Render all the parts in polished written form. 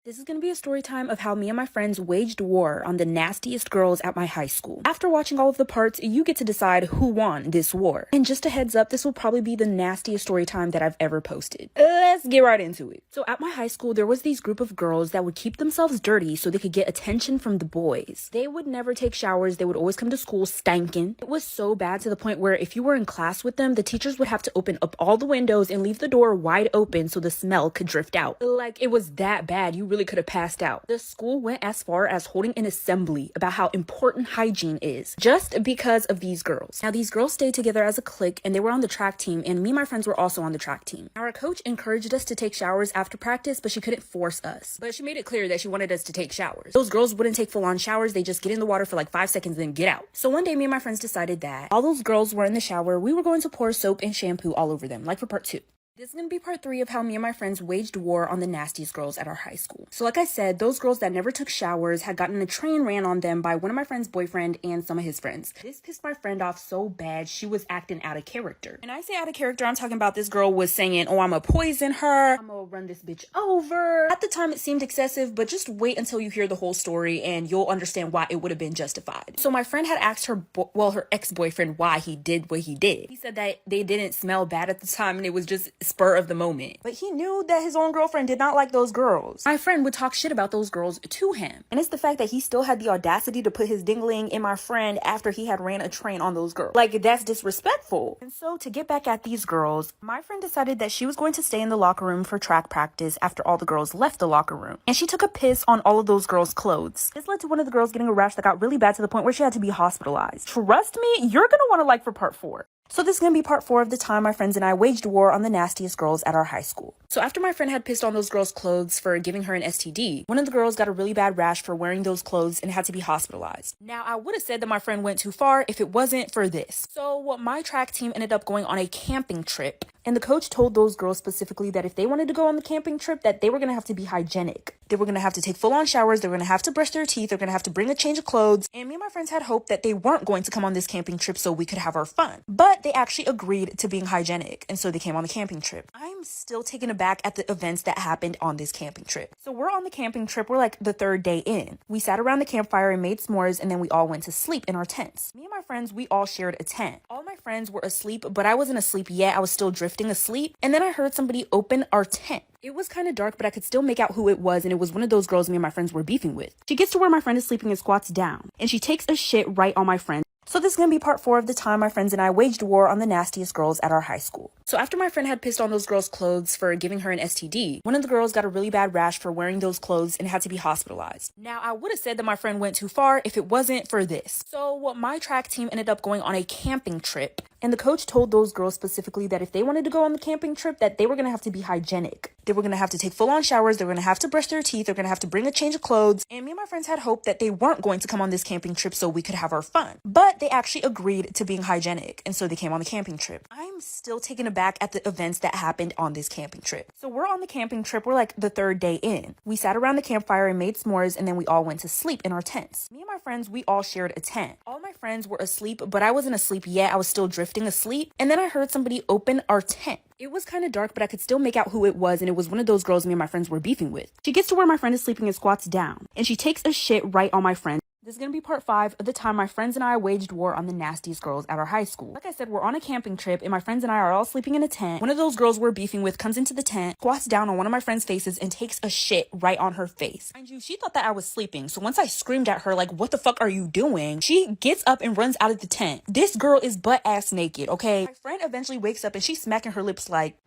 This is going to be a story time of how me and my friends waged war on the nastiest girls at my high school. After watching all of the parts, you get to decide who won this war. And just a heads up, this will probably be the nastiest story time that I've ever posted. Let's get right into it. So at my high school, there was these group of girls that would keep themselves dirty so they could get attention from the boys. They would never take showers. They would always come to school stankin'. It was so bad to the point where if you were in class with them, the teachers would have to open up all the windows and leave the door wide open so the smell could drift out. Like, it was that bad. You really could have passed out. The school went as far as holding an assembly about how important hygiene is just because of these girls. Now, these girls stayed together as a clique and they were on the track team, and me and my friends were also on the track team. Our coach encouraged us to take showers after practice, but she couldn't force us. But she made it clear that she wanted us to take showers. Those girls wouldn't take full-on showers. They just get in the water for like 5 seconds and then get out. So one day, me and my friends decided that all those girls were in the shower, we were going to pour soap and shampoo all over them, like for part 2. This is going to be part 3 of how me and my friends waged war on the nastiest girls at our high school. So like I said, those girls that never took showers had gotten a train ran on them by one of my friend's boyfriend and some of his friends. This pissed my friend off so bad, she was acting out of character. And I say out of character, I'm talking about this girl was saying, oh, I'm gonna poison her, I'm gonna run this bitch over. At the time, it seemed excessive, but just wait until you hear the whole story and you'll understand why it would have been justified. So my friend had asked her, her ex-boyfriend why he did what he did. He said that they didn't smell bad at the time and it was just spur of the moment. But he knew that his own girlfriend did not like those girls. My friend would talk shit about those girls to him. And it's the fact that he still had the audacity to put his dingling in my friend after he had ran a train on those girls. Like, that's disrespectful. And so to get back at these girls, my friend decided that she was going to stay in the locker room for track practice after all the girls left the locker room. And she took a piss on all of those girls' clothes. This led to one of the girls getting a rash that got really bad to the point where she had to be hospitalized. Trust me, you're gonna want to like for part 4. So this is going to be part 4 of the time my friends and I waged war on the nastiest girls at our high school. So after my friend had pissed on those girls' clothes for giving her an STD, one of the girls got a really bad rash for wearing those clothes and had to be hospitalized. Now, I would have said that my friend went too far if it wasn't for this. So my track team ended up going on a camping trip, and the coach told those girls specifically that if they wanted to go on the camping trip, that they were going to have to be hygienic. They were going to have to take full-on showers, they were going to have to brush their teeth, they're going to have to bring a change of clothes, and me and my friends had hoped that they weren't going to come on this camping trip so we could have our fun. But they actually agreed to being hygienic, and so they came on the camping trip. I'm still taken aback at the events that happened on this camping trip. So we're on the camping trip, we're like the 3rd day in. We sat around the campfire and made s'mores, and then we all went to sleep in our tents. Me and my friends, we all shared a tent. All my friends were asleep, but I wasn't asleep yet. I was still drifting asleep, and then I heard somebody open our tent. It was kind of dark, but I could still make out who it was, and it was one of those girls me and my friends were beefing with. She gets to where my friend is sleeping and squats down, and she takes a shit right on my friend. So this is going to be part 4 of the time my friends and I waged war on the nastiest girls at our high school. So after my friend had pissed on those girls' clothes for giving her an STD, one of the girls got a really bad rash for wearing those clothes and had to be hospitalized. Now, I would have said that my friend went too far if it wasn't for this. So my track team ended up going on a camping trip, and the coach told those girls specifically that if they wanted to go on the camping trip, that they were going to have to be hygienic. They were going to have to take full-on showers, they were going to have to brush their teeth, they're going to have to bring a change of clothes, and me and my friends had hoped that they weren't going to come on this camping trip so we could have our fun. But they actually agreed to being hygienic, and so they came on the camping trip. I'm still taken aback at the events that happened on this camping trip. So we're on the camping trip, we're like the 3rd day in. We sat around the campfire and made s'mores, and then we all went to sleep in our tents. Me and my friends, we all shared a tent. All my friends were asleep, but I wasn't asleep yet. I was still drifting asleep, and then I heard somebody open our tent. It was kind of dark, but I could still make out who it was, and it was one of those girls me and my friends were beefing with. She gets to where my friend is sleeping and squats down, and she takes a shit right on my friend. This is going to be part 5 of the time my friends and I waged war on the nastiest girls at our high school. Like I said, we're on a camping trip, and my friends and I are all sleeping in a tent. One of those girls we're beefing with comes into the tent, squats down on one of my friend's faces, and takes a shit right on her face. Mind you, she thought that I was sleeping, so once I screamed at her, like, what the fuck are you doing? She gets up and runs out of the tent. This girl is butt-ass naked, okay? My friend eventually wakes up, and she's smacking her lips like,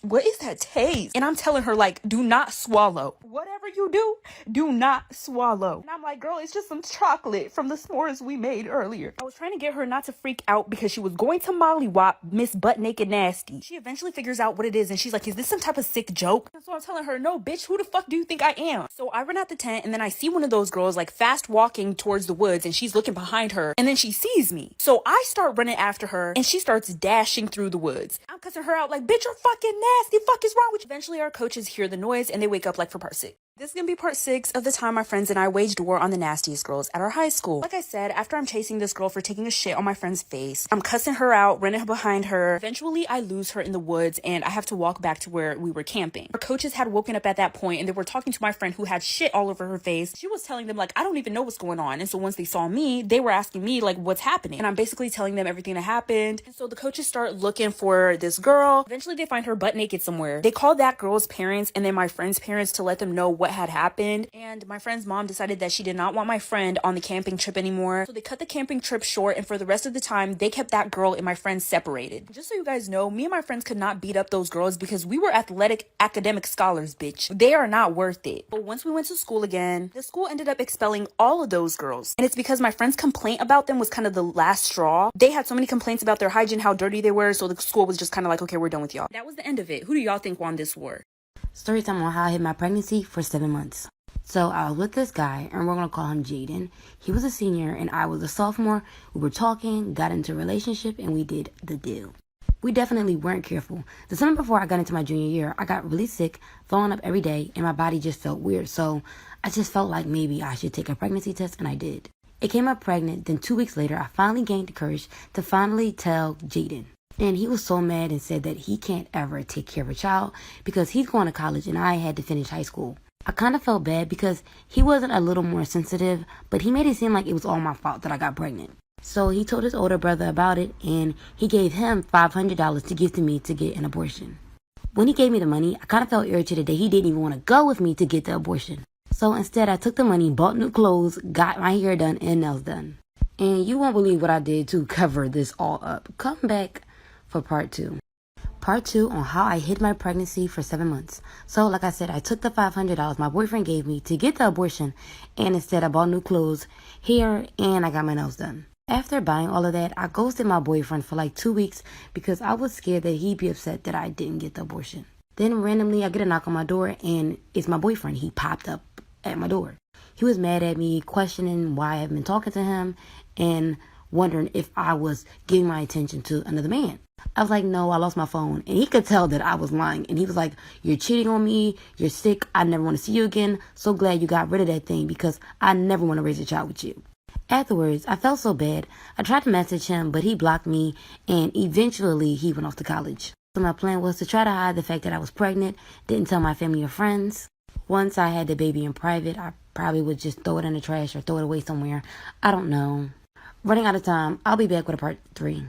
what is that taste? And I'm telling her, like, do not swallow. Whatever you do not swallow. And I'm like, girl, it's just some chocolate from the s'mores we made earlier. I was trying to get her not to freak out because she was going to mollywop Miss Butt Naked Nasty. She eventually figures out what it is, and she's like, is this some type of sick joke? And so I'm telling her, no, bitch, who the fuck do you think I am? So I run out the tent, and then I see one of those girls, like, fast walking towards the woods, and she's looking behind her, and then she sees me. So I start running after her, and she starts dashing through the woods. I'm cussing her out like, bitch, you're fucking nasty. Fuck is wrong with you? Eventually, our coaches hear the noise, and they wake up like for part 6. This is gonna be part 6 of the time my friends and I waged war on the nastiest girls at our high school. Like I said, after I'm chasing this girl for taking a shit on my friend's face, I'm cussing her out, running behind her. Eventually, I lose her in the woods and I have to walk back to where we were camping. Our coaches had woken up at that point and they were talking to my friend who had shit all over her face. She was telling them, like, I don't even know what's going on. And so once they saw me, they were asking me, like, what's happening? And I'm basically telling them everything that happened. And so the coaches start looking for this girl. Eventually, they find her butt naked somewhere. They called that girl's parents and then my friend's parents to let them know what had happened. And my friend's mom decided that she did not want my friend on the camping trip anymore. So they cut the camping trip short, and for the rest of the time, they kept that girl and my friend separated. Just so you guys know, me and my friends could not beat up those girls because we were athletic academic scholars, bitch. They are not worth it. But once we went to school again, the school ended up expelling all of those girls. And it's because my friend's complaint about them was kind of the last straw. They had so many complaints about their hygiene, how dirty they were, so the school was just kind of like, okay, we're done with y'all. That was the end of it. Who do y'all think won this war? Story time on how I hid my pregnancy for 7 months. So I was with this guy, and we're going to call him Jaden. He was a senior, and I was a sophomore. We were talking, got into a relationship, and we did the deal. We definitely weren't careful. The summer before I got into my junior year, I got really sick, throwing up every day, and my body just felt weird. So I just felt like maybe I should take a pregnancy test, and I did. It came up pregnant. Then 2 weeks later, I finally gained the courage to finally tell Jaden. And he was so mad and said that he can't ever take care of a child because he's going to college and I had to finish high school. I kind of felt bad because he wasn't a little more sensitive, but he made it seem like it was all my fault that I got pregnant. So he told his older brother about it, and he gave him $500 to give to me to get an abortion. When he gave me the money, I kind of felt irritated that he didn't even want to go with me to get the abortion. So instead, I took the money, bought new clothes, got my hair done, and nails done. And you won't believe what I did to cover this all up. Come back for part 2. Part 2 on how I hid my pregnancy for 7 months. So, like I said, I took the $500 my boyfriend gave me to get the abortion, and instead I bought new clothes, hair, and I got my nails done. After buying all of that, I ghosted my boyfriend for like 2 weeks because I was scared that he'd be upset that I didn't get the abortion. Then randomly, I get a knock on my door, and it's my boyfriend. He popped up at my door. He was mad at me, questioning why I haven't been talking to him, and wondering if I was giving my attention to another man. I was like, no, I lost my phone. And he could tell that I was lying. And he was like, you're cheating on me. You're sick. I never want to see you again. So glad you got rid of that thing because I never want to raise a child with you. Afterwards, I felt so bad. I tried to message him, but he blocked me. And eventually, he went off to college. So my plan was to try to hide the fact that I was pregnant. Didn't tell my family or friends. Once I had the baby in private, I probably would just throw it in the trash or throw it away somewhere. I don't know. Running out of time. I'll be back with a part 3.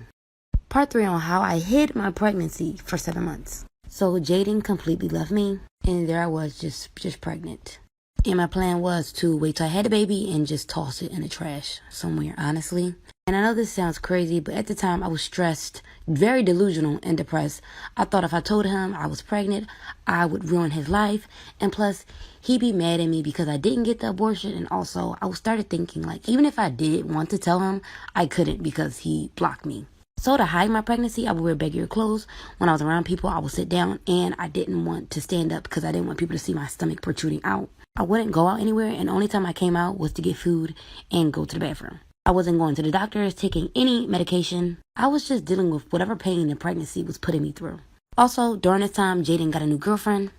Part 3 on how I hid my pregnancy for 7 months. So Jaden completely left me, and there I was just pregnant. And my plan was to wait till I had a baby and just toss it in the trash somewhere, honestly. And I know this sounds crazy, but at the time I was stressed, very delusional and depressed. I thought if I told him I was pregnant, I would ruin his life. And plus, he'd be mad at me because I didn't get the abortion. And also, I started thinking, like, even if I did want to tell him, I couldn't because he blocked me. So to hide my pregnancy, I would wear baggier clothes. When I was around people, I would sit down, and I didn't want to stand up because I didn't want people to see my stomach protruding out. I wouldn't go out anywhere, and the only time I came out was to get food and go to the bathroom. I wasn't going to the doctors, taking any medication. I was just dealing with whatever pain the pregnancy was putting me through. Also, during this time, Jaden got a new girlfriend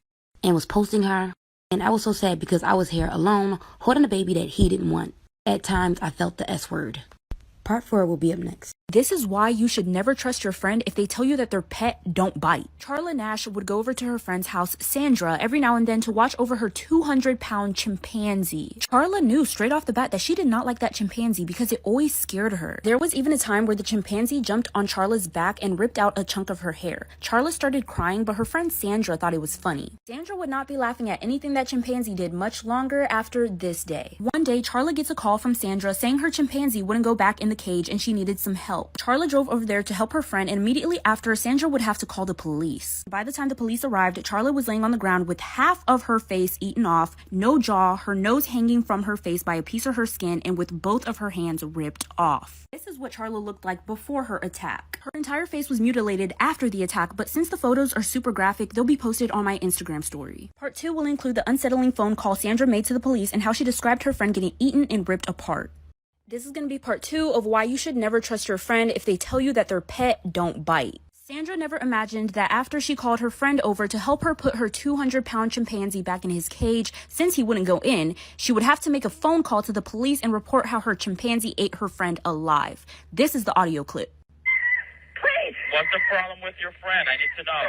and was posting her. And I was so sad because I was here alone, holding a baby that he didn't want. At times, I felt the S word. Part 4 will be up next. This is why you should never trust your friend if they tell you that their pet don't bite. Charla Nash would go over to her friend's house, Sandra, every now and then to watch over her 200-pound chimpanzee. Charla knew straight off the bat that she did not like that chimpanzee because it always scared her. There was even a time where the chimpanzee jumped on Charla's back and ripped out a chunk of her hair. Charla started crying, but her friend Sandra thought it was funny. Sandra would not be laughing at anything that chimpanzee did much longer after this day. One day, Charla gets a call from Sandra saying her chimpanzee wouldn't go back in the cage and she needed some help. Charla drove over there to help her friend, and immediately after, Sandra would have to call the police. By the time the police arrived, Charla was laying on the ground with half of her face eaten off, no jaw, her nose hanging from her face by a piece of her skin, and with both of her hands ripped off. This is what Charla looked like before her attack. Her entire face was mutilated after the attack, but since the photos are super graphic, they'll be posted on my Instagram story. Part 2 will include the unsettling phone call Sandra made to the police and how she described her friend getting eaten and ripped apart. This is going to be part 2 of why you should never trust your friend if they tell you that their pet don't bite. Sandra never imagined that after she called her friend over to help her put her 200-pound chimpanzee back in his cage, since he wouldn't go in, she would have to make a phone call to the police and report how her chimpanzee ate her friend alive. This is the audio clip. Please! What's the problem with your friend? I need to know.